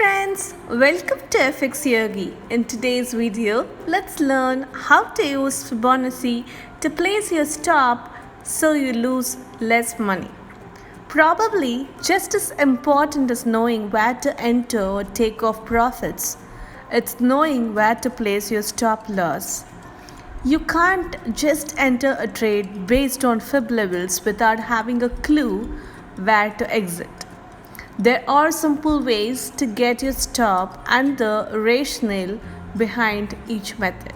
friends, welcome to FX Yogi. In today's video, let's learn how to use Fibonacci to place your stop so you lose less money. Probably just as important as knowing where to enter or take off profits, it's knowing where to place your stop loss. You can't just enter a trade based on fib levels without having a clue where to exit. There are simple ways to get your stop and the rationale behind each method.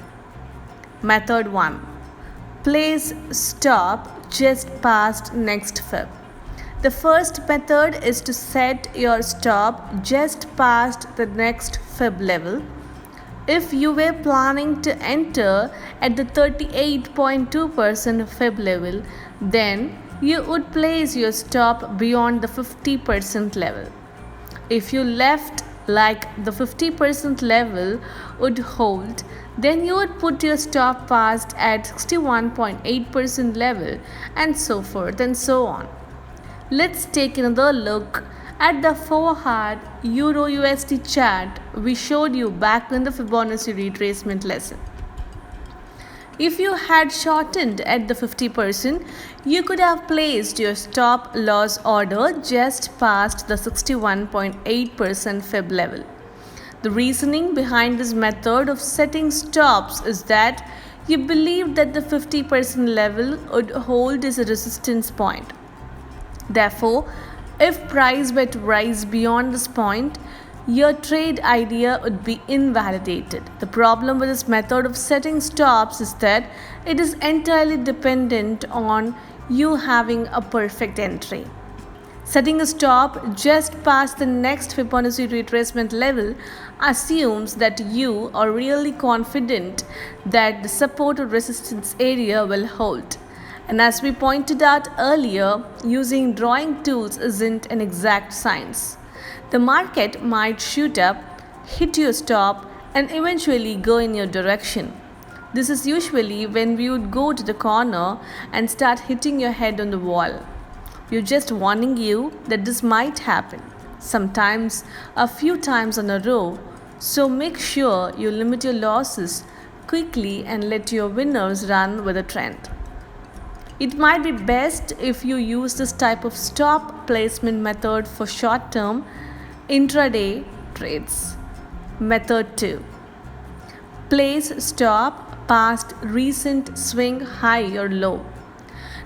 Method 1. Place stop just past next fib. The first method is to set your stop just past the next fib level. If you were planning to enter at the 38.2% fib level, then you would place your stop beyond the 50% level. If you left like the 50% level would hold, then you would put your stop past at 61.8% level, and so forth and so on. Let's take another look at the 4-hour Euro USD chart we showed you back in the Fibonacci retracement lesson. If you had shortened at the 50%, you could have placed your stop loss order just past the 61.8% fib level. The reasoning behind this method of setting stops is that you believe that the 50% level would hold as a resistance point. Therefore, if price were to rise beyond this point, your trade idea would be invalidated. The problem with this method of setting stops is that it is entirely dependent on you having a perfect entry. Setting a stop just past the next Fibonacci retracement level assumes that you are really confident that the support or resistance area will hold. And as we pointed out earlier, using drawing tools isn't an exact science. The market might shoot up, hit your stop, and eventually go in your direction. This is usually when we would go to the corner and start hitting your head on the wall. We're just warning you that this might happen, sometimes a few times in a row, so make sure you limit your losses quickly and let your winners run with the trend. It might be best if you use this type of stop placement method for short-term intraday trades. Method 2. Place stop past recent swing high or low.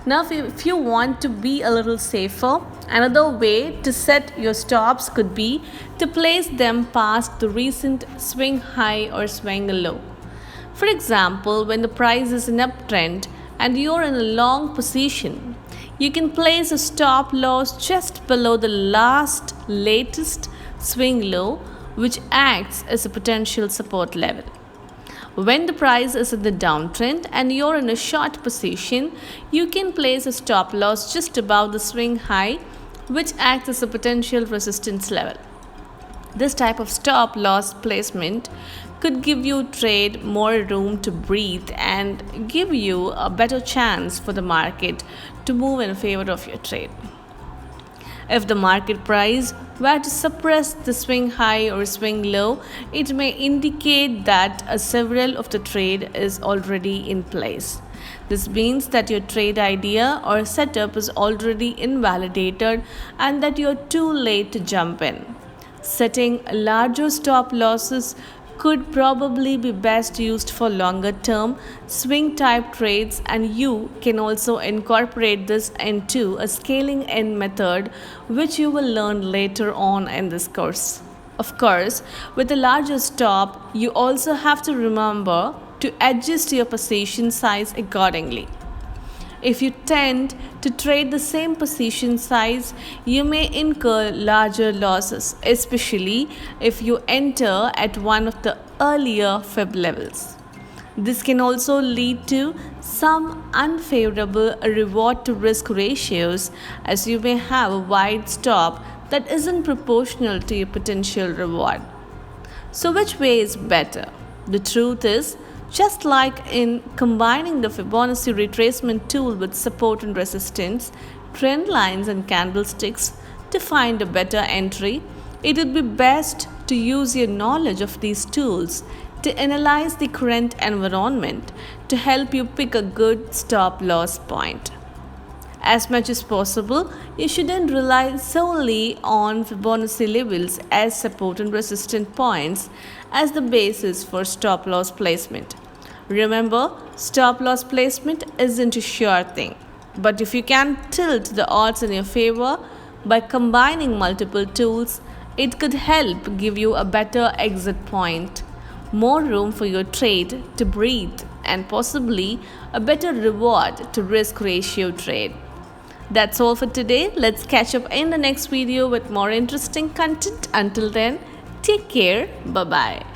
Now if you want to be a little safer, another way to set your stops could be to place them past the recent swing high or swing low. For example, when the price is in uptrend and you're in a long position, you can place a stop loss just below the latest swing low, which acts as a potential support level. When the price is in the downtrend and you're in a short position, you can place a stop loss just above the swing high, which acts as a potential resistance level. This type of stop loss placement could give you trade more room to breathe and give you a better chance for the market to move in favor of your trade. If the market price were to suppress the swing high or swing low, it may indicate that several of the trade is already in place. This means that your trade idea or setup is already invalidated and that you're too late to jump in. Setting larger stop losses could probably be best used for longer term swing type trades, and you can also incorporate this into a scaling in method, which you will learn later on in this course. Of course, with a larger stop, you also have to remember to adjust your position size accordingly. If you tend to trade the same position size, you may incur larger losses, especially if you enter at one of the earlier fib levels. This can also lead to some unfavorable reward to risk ratios, as you may have a wide stop that isn't proportional to your potential reward. So which way is better? The truth is, just like in combining the Fibonacci retracement tool with support and resistance, trend lines and candlesticks to find a better entry, it would be best to use your knowledge of these tools to analyze the current environment to help you pick a good stop loss point. As much as possible, you shouldn't rely solely on Fibonacci levels as support and resistance points as the basis for stop loss placement. Remember, stop loss placement isn't a sure thing, but if you can tilt the odds in your favor by combining multiple tools, it could help give you a better exit point, more room for your trade to breathe, and possibly a better reward to risk ratio trade. That's all for today. Let's catch up in the next video with more interesting content. Until then, take care. Bye bye.